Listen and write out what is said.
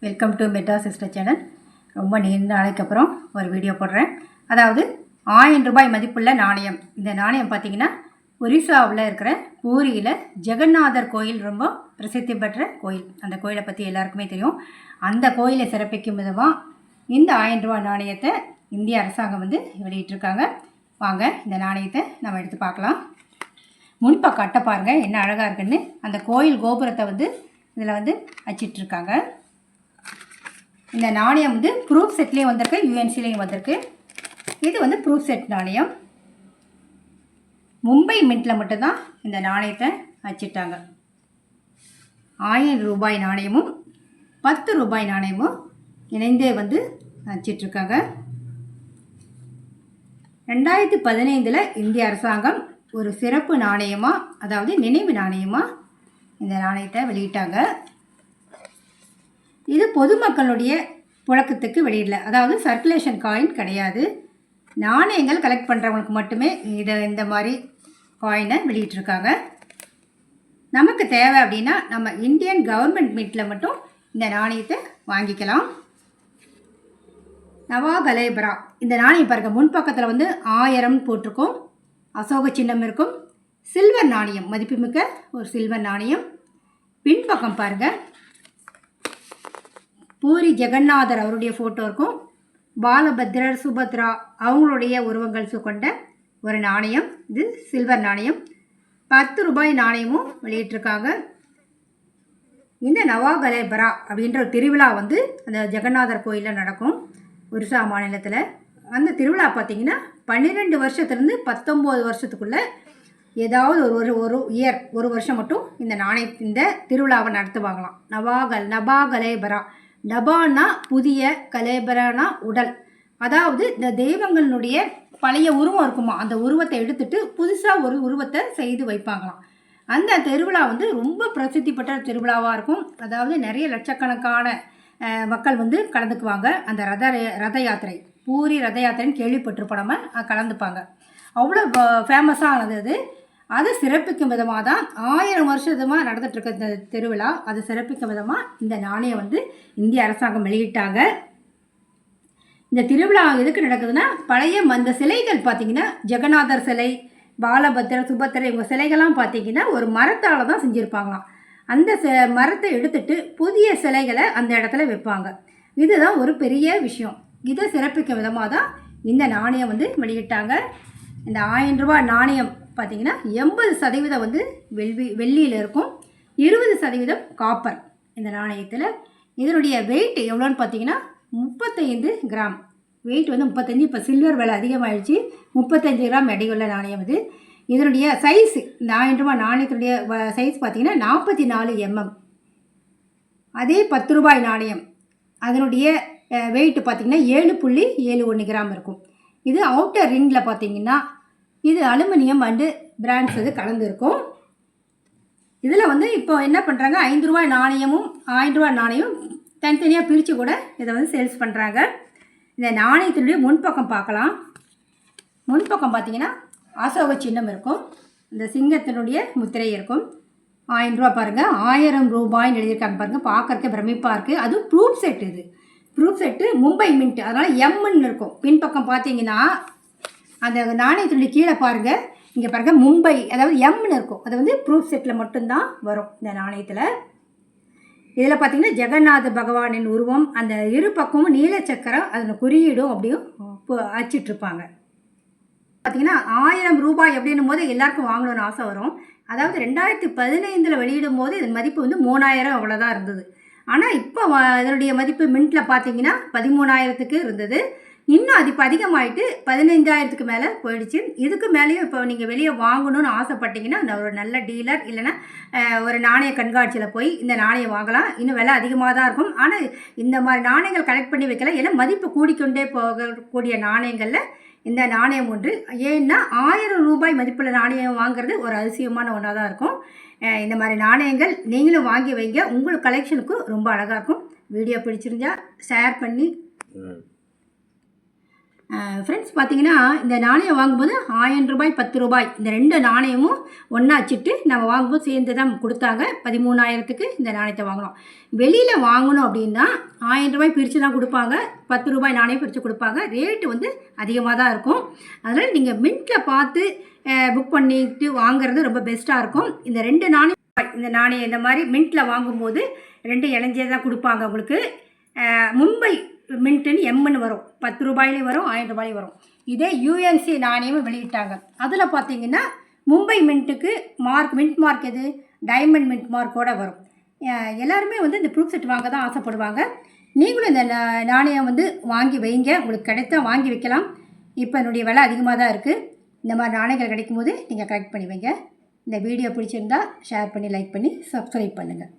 Welcome to metro sister channel. ரொம்ப நீண்ட நாளைக்கு அப்புறம் ஒரு வீடியோ போடுறேன். அதாவது 1000 ரூபாய் மதிப்புள்ள நாணயம். இந்த நாணயம் பார்த்திங்கன்னா ஒரிசாவில் இருக்கிற பூரியில் ஜெகநாதர் கோயில் ரொம்ப பிரசித்தி பெற்ற கோயில். அந்த கோயிலை பற்றி எல்லாருக்குமே தெரியும். அந்த கோயிலை சிறப்பிக்கும் விதமாக இந்த 1000 ரூபாய் நாணயத்தை இந்திய அரசாங்கம் வெளியிட்டிருக்காங்க. வாங்க இந்த நாணயத்தை நம்ம எடுத்து பார்க்கலாம். முன்பக்கம் அட்டை பாருங்கள் என்ன அழகாக இருக்குன்னு. அந்த கோயில் கோபுரத்தை இதில் அச்சிட்ருக்காங்க. இந்த நாணயம் ப்ரூஃப் செட்லேயும் வந்திருக்கு, யூஎன்சிலையும் வந்திருக்கு. இது ப்ரூஃப் செட் நாணயம். மும்பை மின்ட்டில் மட்டும்தான் இந்த நாணயத்தை அச்சிட்டாங்க. 1000 ரூபாய் நாணயமும் 10 ரூபாய் நாணயமும் இணைந்தே அச்சிட்ருக்காங்க. 2015 இந்திய அரசாங்கம் ஒரு சிறப்பு நாணயமாக, அதாவது நினைவு நாணயமாக இந்த நாணயத்தை வெளியிட்டாங்க. இது பொதுமக்களுடைய புழக்கத்துக்கு வெளியிடல, அதாவது சர்க்குலேஷன் காயின் கிடையாது. நாணயங்கள் கலெக்ட் பண்ணுறவங்களுக்கு மட்டுமே இந்த மாதிரி காயினை வெளியிட்டிருக்காங்க. நமக்கு தேவை அப்படின்னா நம்ம இந்தியன் கவர்மெண்ட் மீட்டில் மட்டும் இந்த நாணயத்தை வாங்கிக்கலாம். நவாகலேபரா இந்த நாணயம் பாருங்கள், முன்பக்கத்தில் 1000 போட்டிருக்கோம், அசோக சின்னம் இருக்கும், சில்வர் நாணயம், மதிப்புமிக்க ஒரு சில்வர் நாணயம். பின்பக்கம் பாருங்கள், பூரி ஜெகநாதர் அவருடைய ஃபோட்டோ இருக்கும், பாலபத்ரர் சுபத்ரா அவங்களுடைய உருவங்கள் கொண்ட ஒரு நாணயம். இது சில்வர் நாணயம். 10 ரூபாய் நாணயமும் வெளியிட்டிருக்காங்க. இந்த நவாகலேபரா அப்படின்ற ஒரு திருவிழா அந்த ஜெகநாதர் கோயிலில் நடக்கும், ஒரிசா மாநிலத்தில். அந்த திருவிழா பார்த்திங்கன்னா 12 வருஷத்துலேருந்து 19 வருஷத்துக்குள்ளே ஏதாவது ஒரு வருஷம் மட்டும் இந்த திருவிழாவை நடத்துவாங்களாம். நபாகலேபரா. நபானா புதிய, கலேபரானா உடல். அதாவது இந்த தெய்வங்களுடைய பழைய உருவம் இருக்குமா, அந்த உருவத்தை எடுத்துட்டு புதுசாக ஒரு உருவத்தை செய்து வைப்பாங்களாம். அந்த திருவிழா ரொம்ப பிரசித்தி பெற்ற திருவிழாவாக இருக்கும். அதாவது நிறைய லட்சக்கணக்கான மக்கள் கலந்துக்குவாங்க. அந்த ரத யாத்திரை, பூரி ரத யாத்திரைன்னு கேள்விப்பட்டிருப்போம், நம்ம கலந்துப்பாங்க. அவ்வளோ ஃபேமஸானது அது. அதை சிறப்பிக்கும் விதமாக தான் 1000 வருஷமாக நடந்துகிட்ருக்க இந்த திருவிழா. அதை சிறப்பிக்கும் விதமாக இந்த நாணயம் இந்திய அரசாங்கம் வெளியிட்டாங்க. இந்த திருவிழா எதுக்கு நடக்குதுன்னா, பழைய அந்த சிலைகள் பார்த்திங்கன்னா ஜெகநாதர் சிலை, பாலபத்ரர், சுபத்திரை, இவங்க சிலைகள்லாம் பார்த்திங்கன்னா ஒரு மரத்தால் தான் செஞ்சுருப்பாங்களாம். அந்த மரத்தை எடுத்துட்டு புதிய சிலைகளை அந்த இடத்துல வைப்பாங்க. இதுதான் ஒரு பெரிய விஷயம். இதை சிறப்பிக்கும் விதமாக தான் இந்த நாணயம் வெளியிட்டாங்க. இந்த 1000 ரூபாய் நாணயம் பார்த்திங்கன்னா 80% வெள்ளியில் இருக்கும், 20% காப்பர் இந்த நாணயத்தில். இதனுடைய வெயிட் எவ்வளோன்னு பார்த்தீங்கன்னா 35 கிராம் வெயிட் 35. இப்போ சில்வர் விலை அதிகமாகிடுச்சு, 35 கிராம் எடையுள்ள நாணயம் இது. இதனுடைய சைஸ், இந்த 1000 ரூபாய் நாணயத்தினுடைய சைஸ் பார்த்திங்கன்னா 44 mm. அதே 10 ரூபாய் நாணயம் அதனுடைய வெயிட் பார்த்திங்கன்னா 7.71 கிராம் இருக்கும். இது அவுட்டர் ரிங்கில் பார்த்திங்கன்னா இது அலுமினியம் அண்டு பிராண்ட்ஸ் கலந்து இருக்கும். இதில் இப்போ என்ன பண்ணுறாங்க, 5 ரூபாய் நாணயமும் 1000 ரூபாய் நாணயம் தனித்தனியாக பிரித்து கூட இதை சேல்ஸ் பண்ணுறாங்க. இந்த நாணயத்தினுடைய முன்பக்கம் பார்க்கலாம். முன்பக்கம் பார்த்திங்கன்னா அசோக சின்னம் இருக்கும், இந்த சிங்கத்தினுடைய முத்திரை இருக்கும். 1000 ரூபா பாருங்கள், 1000 ரூபாய்ன்னு எழுதியிருக்காங்க பாருங்கள், பார்க்குறதுக்கு பிரமிப்பாக இருக்குது. அதுவும் ப்ரூஃப் செட். இது ப்ரூஃப் செட்டு மும்பை மின்ட், அதனால் எம்ன்னு இருக்கும். பின்பக்கம் பார்த்தீங்கன்னா அந்த நாணயத்தினுடைய கீழே பாருங்கள், இங்கே பாருங்கள் மும்பை, அதாவது எம்னு இருக்கும். அது ப்ரூஃப் செட்டில் மட்டும்தான் வரும் இந்த நாணயத்தில். இதில் பார்த்திங்கன்னா ஜெகநாத பகவானின் உருவம், அந்த இரு பக்கமும் நீலச்சக்கரம், அதன் குறியீடும் அப்படியும் அச்சிட்ருப்பாங்க. பார்த்திங்கன்னா 1000 ரூபாய் அப்படின்னும் போது எல்லாருக்கும் வாங்கணும்னு ஆசை வரும். அதாவது 2015 வெளியிடும் போது இதன் மதிப்பு 3000 அவ்வளோதான் இருந்தது. ஆனால் இப்போ இதனுடைய மதிப்பு மின்ட்டில் பார்த்திங்கன்னா 13000க்கு இருந்தது. இன்னும் அது இப்போ அதிகமாகிட்டு 15000க்கு மேலே போயிடுச்சு. இதுக்கு மேலேயும் இப்போ நீங்கள் வெளியே வாங்கணும்னு ஆசைப்பட்டீங்கன்னா ஒரு நல்ல டீலர் இல்லைன்னா ஒரு நாணய கண்காட்சியில் போய் இந்த நாணயம் வாங்கலாம். இன்னும் விலை அதிகமாக தான் இருக்கும். ஆனால் இந்த மாதிரி நாணயங்கள் கலெக்ட் பண்ணி வைக்கலாம், ஏன்னா மதிப்பு கூடிக்கொண்டே போகக்கூடிய நாணயங்களில் இந்த நாணயம் ஒன்று. ஏன்னா 1000 ரூபாய் மதிப்புள்ள நாணயம் வாங்குறது ஒரு அதிசயமான ஒன்றாக தான் இருக்கும். இந்த மாதிரி நாணயங்கள் நீங்களும் வாங்கி வைங்க, உங்களுக்கு கலெக்ஷனுக்கும் ரொம்ப அழகாக இருக்கும். வீடியோ பிடிச்சிருந்தா ஷேர் பண்ணி ஃப்ரெண்ட்ஸ் பார்த்தீங்கன்னா இந்த நாணயம் வாங்கும்போது ரூ. 1000 ரூபாய் இந்த 2 நாணயமும் ஒன்றா வச்சுட்டு நம்ம வாங்கும்போது சேர்ந்து தான் கொடுத்தாங்க. 13,000க்கு இந்த நாணயத்தை வாங்கினோம். வெளியில் வாங்கணும் அப்படின்னா ரூபாய் பிரித்து தான் கொடுப்பாங்க. ரூபாய் நாணயம் பிரித்து கொடுப்பாங்க. ரேட்டு வந்து அதிகமாக தான் இருக்கும். அதனால் நீங்கள் மின்ட்டில் பார்த்து புக் பண்ணிட்டு வாங்குறது ரொம்ப பெஸ்ட்டாக இருக்கும். இந்த 2 நாணயம் இந்த மாதிரி மின்ட்டில் வாங்கும்போது 2 இலஞ்சே தான் கொடுப்பாங்க உங்களுக்கு. மும்பை மின்ட்டுன்னு எம்முன்னு வரும். 10 ரூபாயிலையும் வரும், 1000 ரூபாயிலையும் வரும். இதே யூஎன்சி நாணயமும் வெளியிட்டாங்க. அதில் பார்த்தீங்கன்னா மும்பை மின்ட்டுக்கு மின்ட் மார்க் எது, டைமண்ட் மின்ட் மார்க்கோடு வரும். எல்லாருமே வந்து இந்த ப்ரூஃப் செட் வாங்க தான் ஆசைப்படுவாங்க. நீங்களும் இந்த நாணயம் வந்து வாங்கி வைங்க. உங்களுக்கு கிடைத்தா வாங்கி வைக்கலாம். இப்போ என்னுடைய விலை அதிகமாக தான் இருக்குது. இந்த மாதிரி நாணயங்கள் கிடைக்கும் போது நீங்கள் கலெக்ட் பண்ணி வைங்க. இந்த வீடியோ பிடிச்சிருந்தா ஷேர் பண்ணி, லைக் பண்ணி, சப்ஸ்கிரைப் பண்ணுங்கள்.